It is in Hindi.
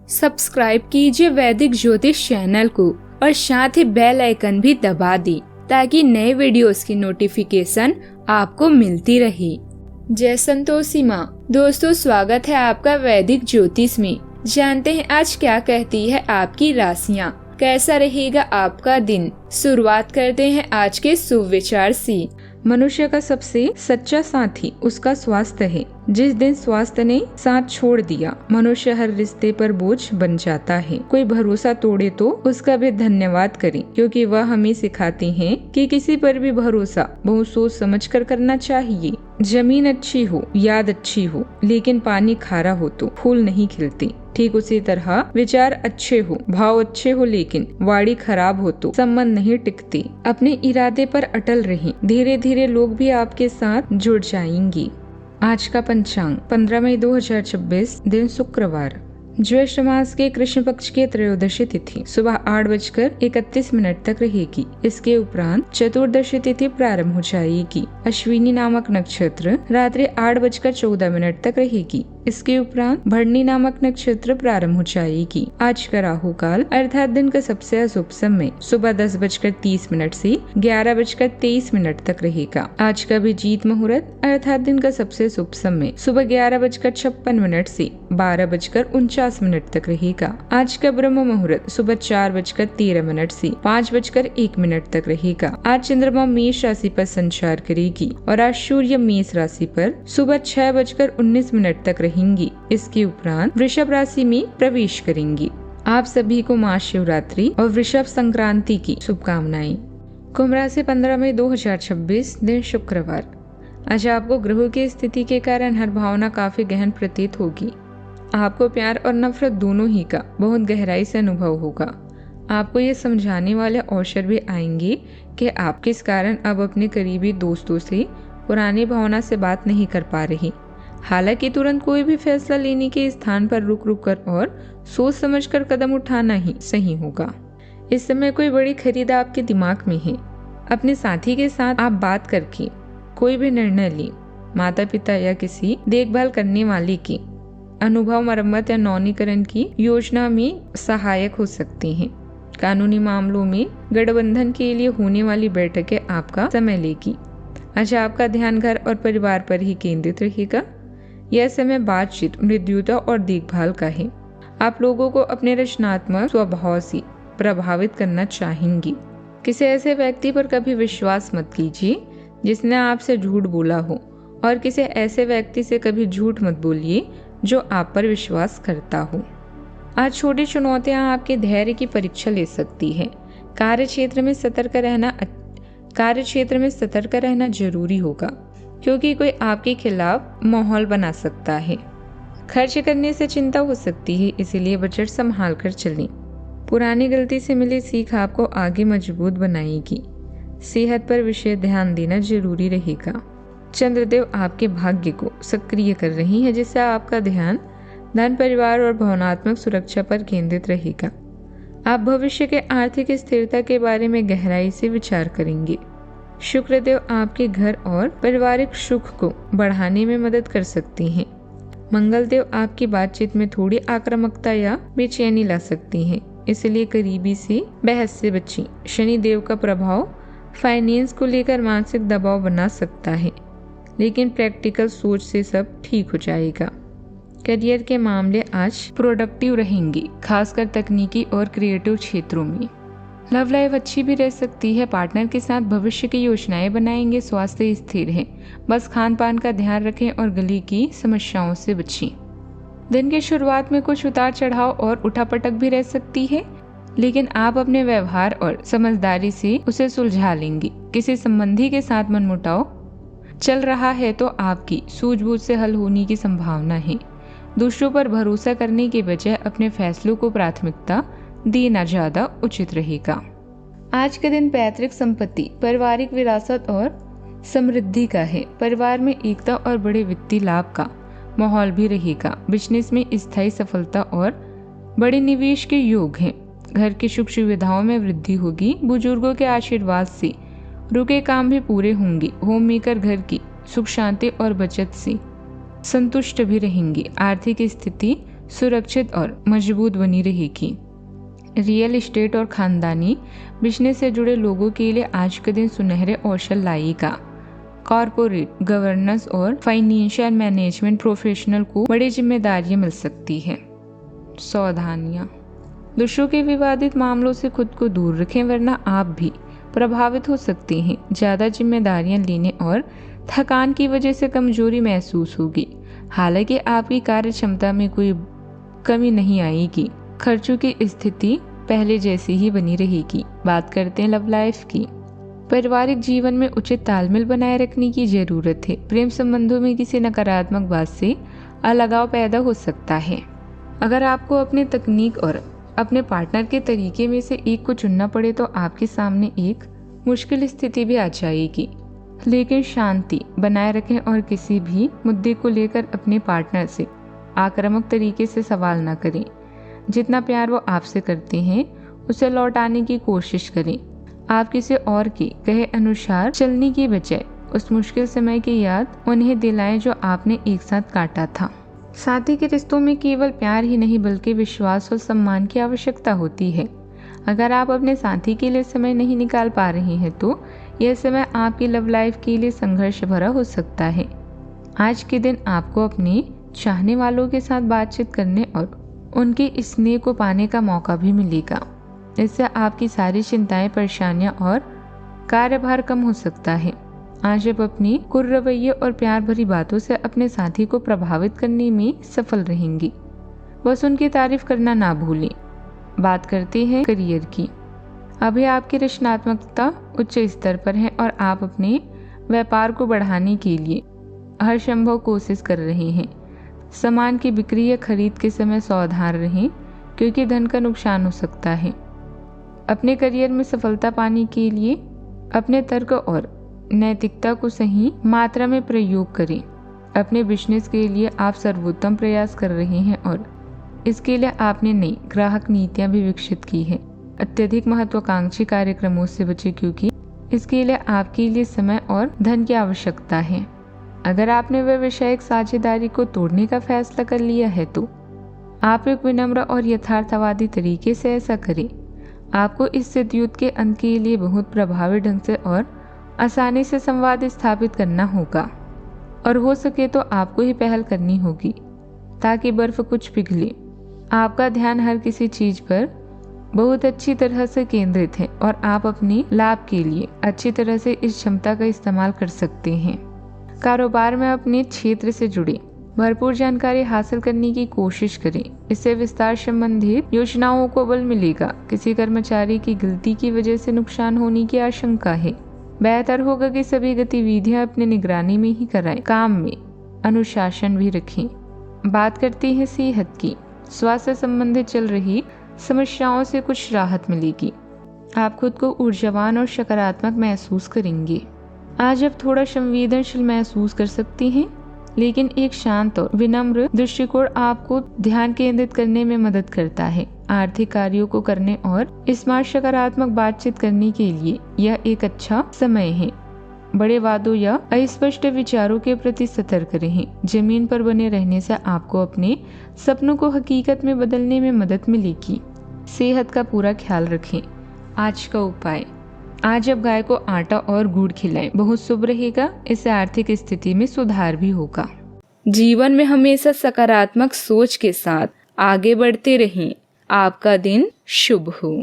सब्सक्राइब कीजिए वैदिक ज्योतिष चैनल को और साथ ही बेल आइकन भी दबा दी ताकि नए वीडियोस की नोटिफिकेशन आपको मिलती रहे। जय संतोषी माँ। दोस्तों, स्वागत है आपका वैदिक ज्योतिष में। जानते हैं आज क्या कहती है आपकी राशियाँ, कैसा रहेगा आपका दिन। शुरुआत करते हैं आज के शुभ विचार से। मनुष्य का सबसे सच्चा साथी उसका स्वास्थ्य है। जिस दिन स्वास्थ्य ने साथ छोड़ दिया, मनुष्य हर रिश्ते पर बोझ बन जाता है। कोई भरोसा तोड़े तो उसका भी धन्यवाद करें, क्योंकि वह हमें सिखाती है कि किसी पर भी भरोसा बहुत सोच समझ कर करना चाहिए। जमीन अच्छी हो, याद अच्छी हो, लेकिन पानी खारा हो तो फूल नहीं खिलते। ठीक उसी तरह विचार अच्छे हो, भाव अच्छे हो, लेकिन वाणी खराब हो तो संबंध नहीं टिकते। अपने इरादे पर अटल रहें, धीरे धीरे लोग भी आपके साथ जुड़ जाएंगे। आज का पंचांग 15 मई 2026, दिन शुक्रवार। ज्येष्ठ मास के कृष्ण पक्ष की त्रयोदशी तिथि सुबह 8:31 तक रहेगी। इसके उपरांत चतुर्दशी तिथि प्रारंभ हो जाएगी। अश्विनी नामक नक्षत्र रात्रि 8:14 तक रहेगी। इसके उपरांत भरणी नामक नक्षत्र प्रारंभ हो जाएगी। आज का राहु काल अर्थात दिन का सबसे अशुभ समय सुबह 10:30 से 11:23 तक रहेगा। आज का अभिजीत मुहूर्त अर्थात दिन का सबसे शुभ समय सुबह 11:56 से 12:49 तक रहेगा। आज का ब्रह्म मुहूर्त सुबह 4:13 से 5:01 तक रहेगा। आज चंद्रमा मेष राशि पर संचार करेगी और आज सूर्य मेष राशि पर सुबह 6:19 तक रहेंगी। इसके उपरांत वृषभ राशि में प्रवेश करेंगी। आप सभी को महाशिवरात्रि और वृषभ संक्रांति की शुभकामनाएं। कुंभ राशि 15 मई 2026, दिन शुक्रवार। आज आपको ग्रहों की स्थिति के कारण हर भावना काफी गहन प्रतीत होगी। आपको प्यार और नफरत दोनों ही का बहुत गहराई से अनुभव होगा। आपको ये समझाने वाले अवसर भी आएंगे कि आप किस कारण अब अपने करीबी दोस्तों से पुरानी भावना से बात नहीं कर पा रही। हालांकि तुरंत कोई भी फैसला लेने के स्थान पर रुक रुक कर और सोच समझ कर कदम उठाना ही सही होगा। इस समय कोई बड़ी खरीद आपके दिमाग में है। अपने साथी के साथ आप बात करके कोई भी निर्णय लें। माता पिता या किसी देखभाल करने वाले की अनुभव मरम्मत या नवीनीकरण की योजना में सहायक हो सकती हैं। कानूनी मामलों में गठबंधन के लिए होने वाली बैठकें आपका समय लेगी। आज आपका ध्यान घर और परिवार पर ही केंद्रित रहेगा। यह समय बातचीत, मृदुता और देखभाल का है। आप लोगों को अपने रचनात्मक स्वभाव से प्रभावित करना चाहेंगी। किसी ऐसे व्यक्ति पर कभी विश्वास मत कीजिए जिसने आपसे झूठ बोला हो, और किसी ऐसे व्यक्ति से कभी झूठ मत बोलिए जो आप पर विश्वास करता हो। आज छोटी चुनौतियां आपके धैर्य की परीक्षा ले सकती है। कार्यक्षेत्र में सतर्क रहना जरूरी होगा, क्योंकि कोई आपके खिलाफ माहौल बना सकता है। खर्च करने से चिंता हो सकती है, इसीलिए बजट संभाल कर चलें। पुरानी गलती से मिली सीख आपको आगे मजबूत बनाएगी। सेहत पर विशेष ध्यान देना जरूरी रहेगा। चंद्रदेव आपके भाग्य को सक्रिय कर रही है, जिससे आपका ध्यान धन, परिवार और भावनात्मक सुरक्षा पर केंद्रित रहेगा। आप भविष्य के आर्थिक स्थिरता के बारे में गहराई से विचार करेंगे। शुक्रदेव आपके घर और पारिवारिक सुख को बढ़ाने में मदद कर सकती हैं। मंगलदेव आपकी बातचीत में थोड़ी आक्रामकता या बेचैनी ला सकती हैं, इसलिए करीबी से बहस से बचें। शनिदेव का प्रभाव फाइनेंस को लेकर मानसिक दबाव बना सकता है, लेकिन प्रैक्टिकल सोच से सब ठीक हो जाएगा। करियर के मामले आज प्रोडक्टिव रहेंगे, खासकर तकनीकी और क्रिएटिव क्षेत्रों में। लव लाइफ अच्छी भी रह सकती है। पार्टनर के साथ भविष्य की योजनाएं बनाएंगे। स्वास्थ्य स्थिर है, बस खान पान का ध्यान रखें और गले की समस्याओं से बचें। दिन की शुरुआत में कुछ उतार चढ़ाव और उठापटक भी रह सकती है, लेकिन आप अपने व्यवहार और समझदारी से उसे सुलझा लेंगे। किसी संबंधी के साथ मनमुटाव चल रहा है तो आपकी सूझबूझ से हल होने की संभावना है। दूसरों पर भरोसा करने के बजाय अपने फैसलों को प्राथमिकता देना ज्यादा उचित रहेगा। आज का दिन पैतृक संपत्ति, पारिवारिक विरासत और समृद्धि का है। परिवार में एकता और बड़े वित्तीय लाभ का माहौल भी रहेगा। बिजनेस में स्थायी सफलता और बड़े निवेश के योग हैं। घर की सुख सुविधाओं में वृद्धि होगी। बुजुर्गों के आशीर्वाद से रुके काम भी पूरे होंगे। होम मेकर घर की सुख शांति और बचत से संतुष्ट भी रहेंगे। आर्थिक स्थिति सुरक्षित और मजबूत बनी रहेगी। रियल एस्टेट और खानदानी बिजनेस से जुड़े लोगों के लिए आज का दिन सुनहरे अवसर लाएगा। कॉरपोरेट गवर्नेंस और फाइनेंशियल मैनेजमेंट प्रोफेशनल को बड़ी जिम्मेदारियां मिल सकती है। सावधानियां, दूसरों के विवादित मामलों से खुद को दूर रखें वरना आप भी प्रभावित हो सकते हैं। ज़्यादा जिम्मेदारियां लेने और थकान की वजह से कमजोरी महसूस होगी। हालांकि आपकी कार्य क्षमता में कोई कमी नहीं आएगी। खर्चों की स्थिति पहले जैसी ही बनी रहेगी। बात करते हैं लव लाइफ की। पारिवारिक जीवन में उचित तालमेल बनाए रखने की जरूरत है। प्रेम संबंधों में किसी नकारात्मक बात से अलगाव पैदा हो सकता है। अगर आपको अपनी तकनीक और अपने पार्टनर के तरीके में से एक को चुनना पड़े तो आपके सामने एक मुश्किल स्थिति भी आ जाएगी। लेकिन शांति बनाए रखें और किसी भी मुद्दे को लेकर अपने पार्टनर से आक्रामक तरीके से सवाल न करें। जितना प्यार वो आपसे करते हैं उसे लौटाने की कोशिश करें। आप किसी और के कहे अनुसार चलने की बजाय उस मुश्किल समय की याद उन्हें दिलाएं जो आपने एक साथ काटा था। साथी के रिश्तों में केवल प्यार ही नहीं बल्कि विश्वास और सम्मान की आवश्यकता होती है। अगर आप अपने साथी के लिए समय नहीं निकाल पा रहे हैं तो यह समय आपकी लव लाइफ के लिए संघर्ष भरा हो सकता है। आज के दिन आपको अपने चाहने वालों के साथ बातचीत करने और उनके स्नेह को पाने का मौका भी मिलेगा। इससे आपकी सारी चिंताएं, परेशानियां और कार्यभार कम हो सकता है। आज आप अपनी कुर्रवैये और प्यार भरी बातों से अपने साथी को प्रभावित करने में सफल रहेंगी। बस उनकी तारीफ करना ना भूलें। बात करते हैं करियर की। अभी आपकी रचनात्मकता उच्च स्तर पर है और आप अपने व्यापार को बढ़ाने के लिए हर संभव कोशिश कर रहे हैं। सामान की बिक्री या खरीद के समय सावधान रहें क्योंकि धन का नुकसान हो सकता है। अपने करियर में सफलता पाने के लिए अपने तर्क और नैतिकता को सही मात्रा में प्रयोग करें। अपने बिजनेस के लिए आप सर्वोत्तम प्रयास कर रहे हैं और इसके लिए आपने नई ग्राहक नीतियां भी विकसित की है। अत्यधिक महत्वाकांक्षी कार्यक्रमों से बचें क्योंकि इसके लिए आपके लिए समय और धन की आवश्यकता है। अगर आपने व्यावसायिक साझेदारी को तोड़ने का फैसला कर लिया है तो आप एक विनम्र और यथार्थवादी तरीके से ऐसा करें। आपको इस सतयुग के अंत के लिए बहुत प्रभावी ढंग से और आसानी से संवाद स्थापित करना होगा और हो सके तो आपको ही पहल करनी होगी ताकि बर्फ कुछ पिघले। आपका ध्यान हर किसी चीज पर बहुत अच्छी तरह से केंद्रित है और आप अपने लाभ के लिए अच्छी तरह से इस क्षमता का इस्तेमाल कर सकते हैं। कारोबार में अपने क्षेत्र से जुड़े भरपूर जानकारी हासिल करने की कोशिश करें। इससे विस्तार संबंधित योजनाओं को बल मिलेगा। किसी कर्मचारी की गलती की वजह से नुकसान होने की आशंका है। बेहतर होगा कि सभी गतिविधियां अपने निगरानी में ही कराएं। काम में अनुशासन भी रखें। बात करते हैं सेहत की। स्वास्थ्य संबंधित चल रही समस्याओं से कुछ राहत मिलेगी। आप खुद को ऊर्जावान और सकारात्मक महसूस करेंगे। आज आप थोड़ा संवेदनशील महसूस कर सकते हैं लेकिन एक शांत और विनम्र दृष्टिकोण आपको ध्यान केंद्रित करने में मदद करता है। आर्थिक कार्यों को करने और स्मार्ट सकारात्मक बातचीत करने के लिए यह एक अच्छा समय है। बड़े वादों या अस्पष्ट विचारों के प्रति सतर्क रहें। जमीन पर बने रहने से आपको अपने सपनों को हकीकत में बदलने में मदद मिलेगी। सेहत का पूरा ख्याल रखें। आज का उपाय, आज आप गाय को आटा और गुड़ खिलाएं, बहुत शुभ रहेगा। इससे आर्थिक स्थिति में सुधार भी होगा। जीवन में हमेशा सकारात्मक सोच के साथ आगे बढ़ते रहें। आपका दिन शुभ हो।